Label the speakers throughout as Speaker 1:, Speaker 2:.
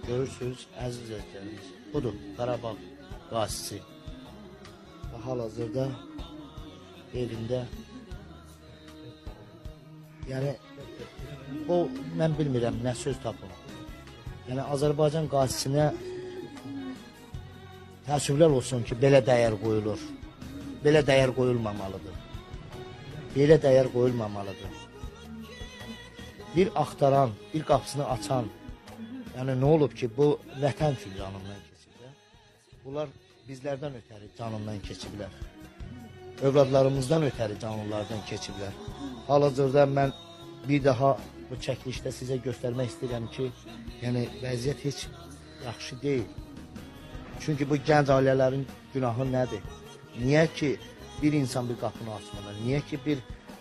Speaker 1: Görürsünüz, əziz izləyicilərimiz, budur Qarabağ qazisi. Və hal-hazırda evində, yəni o, mən bilmirəm, nə söz tapım. Yəni Azərbaycan qazisinə təəssüflər olsun ki, belə dəyər qoyulur. Belə dəyər qoyulmamalıdır. Belə dəyər qoyulmamalıdır. Bir axtaran, bir qapısını açan, yəni nə olub ki, bu vətən üçün canından keçiblər. Bunlar bizlərdən ötəri canından keçiblər. Övladlarımızdan ötəri canlılardan keçiblər. Hal-hazırda mən bir daha bu çəkilişdə sizə göstərmək istəyirəm ki, yəni vəziyyət heç yaxşı deyil. Çünki bu gənc ailələrin günahı nədir? Niyə ki bir insan bir qapını açmalar? Niyə ki bir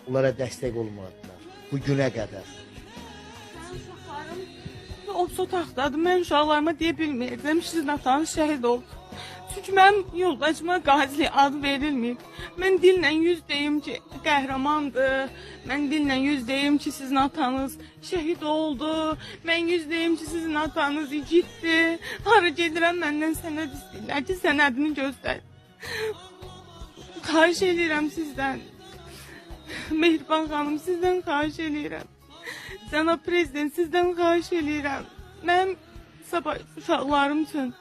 Speaker 1: onlara dəstək olmadılar bu günə qədər?
Speaker 2: Obso taxtadır. Mən uşaqlarıma deyə bilməyəcəm, sizin atanız şəhid oldu. Çünki mənim yoldaşıma qazilik adı verilməyib. Mən dillə yüz deyim ki, qəhrəmandır. Mən dillə yüz deyim ki, sizin atanız şəhid oldu. Mən yüz deyim ki, sizin atanız igiddir. Hara gedirəm, məndən sənəd istəyirlər ki, sənədini göstər. Xahiş edirəm sizdən. Mehriban xanım, sizdən xahiş edirəm. Cənab Prezident, sizdən xahiş edirəm. Mən sabah uşaqlarım üçün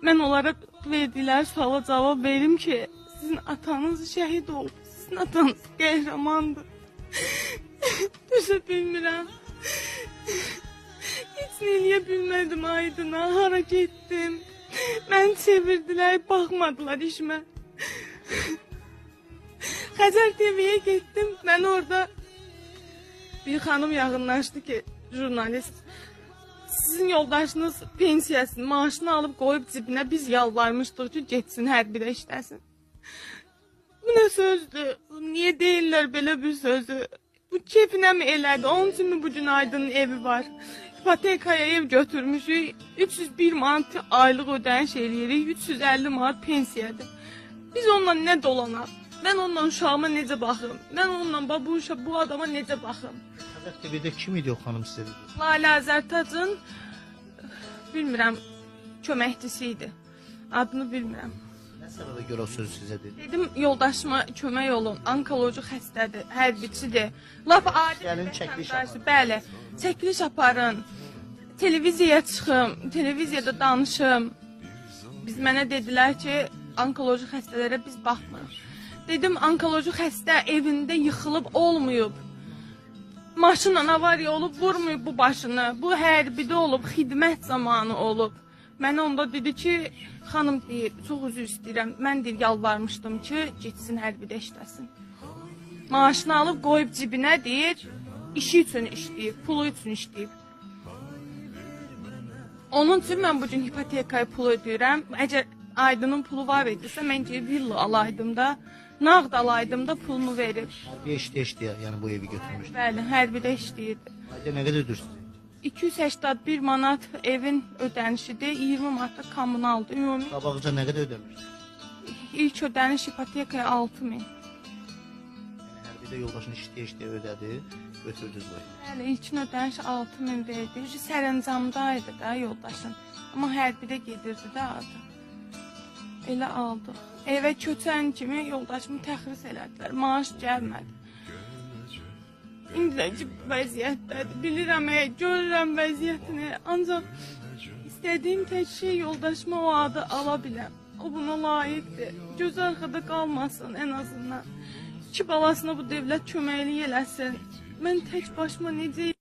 Speaker 2: mən onlara verdikləri suala cavab verim ki, sizin atanız şəhid oldu. Sizin atanız qəhrəmandır. Düzə bilmirəm. Heç nə eləyə bilmədim Aydına. Hara getdim? Mən çevirdilər, baxmadılar işimə. Xəzər TV'yə getdim. Mən orada bir xanım yaxınlaşdı ki, jurnalist, sizin yoldaşınız pensiyasını, maaşını alıb qoyub cibinə, biz yalvarmışdıq ki, getsin hərbidə işləsin. Bu nə sözdür? Niyə deyirlər belə bir sözü? Bu kefinə mi elədi? Onun üçün mü bugün Aydın'ın evi var? İpotekaya ev götürmüşük, 301 manat aylıq ödəniş eləyirik, 350 manat pensiyadır. Biz onunla nə dolanaq? Mən onunla uşağıma necə baxım? Mən onunla bu adama necə baxım?
Speaker 1: Xəzər TV'də kim idi o xanım sizə?
Speaker 2: Lalə Azərtacın, bilmirəm, köməkçisi idi. Adını bilmirəm.
Speaker 1: Nə səbəbə görə o sözü sizə dedi?
Speaker 2: Dedim, yoldaşıma kömək olun, onkoloji xəstədir, hərbiçidir. Laf adi
Speaker 1: Gəlin çəkiliş aparın.
Speaker 2: Bəli, çəkiliş aparın, televiziyaya çıxım, televiziyada danışım. Mənə dedilər ki, onkoloji xəstələrə biz baxmırıq. Dedim, onkoloji xəstə evində yıxılıb olmayıb. Maşınla avariya olub, vurmayıb bu başını. Bu hərbidə olub, xidmət zamanı olub. Mənə onda dedi ki, xanım deyir, çox üzr istəyirəm. Mən deyir, yalvarmışdım ki, getsin hərbidə işləsin. Maaşını alıb, qoyub cibinə deyir, işi üçün işləyib, pulu üçün işləyib. Onun üçün mən bugün hipotekaya pul ödəyirəm. Əgər Aydın'ın pulu var idisə, mən ki, villa alaydım da, nağd alaydım da pulunu verib.
Speaker 1: Hərbiyə işləyə, yəni bu evi götürmüşdü.
Speaker 2: Bəli, hərbidə işləyirdi.
Speaker 1: Ayda nə qədər ödürsünüz?
Speaker 2: 281 manat evin ödənişidir, 20 manat da kommunaldır. Ümumi
Speaker 1: Qabaqca nə qədər ödəmişdiniz?
Speaker 2: ilk ödəniş hipotekaya 6000.
Speaker 1: Yəni hərbidə yoldaşın işləyə ödədi, götürdünüz bu evi.
Speaker 2: Bəli, ilkin ödəniş 6000 verdi. Sərəncamdaydı da yoldaşın. Amma hərbidə gedirdi də adı. Elə aldı. Evə köçən kimi yoldaşımı təxris elədilər. Maaş gəlmədi. İndiki vəziyyətdədir. Bilirəm, görürəm vəziyyətini. Ancaq istədiyim tək şey yoldaşıma o adı ala biləm. O buna layiqdir. Göz arxada qalmasın ən azından. İki balasına bu dövlət köməklik eləsin. Mən tək başıma necə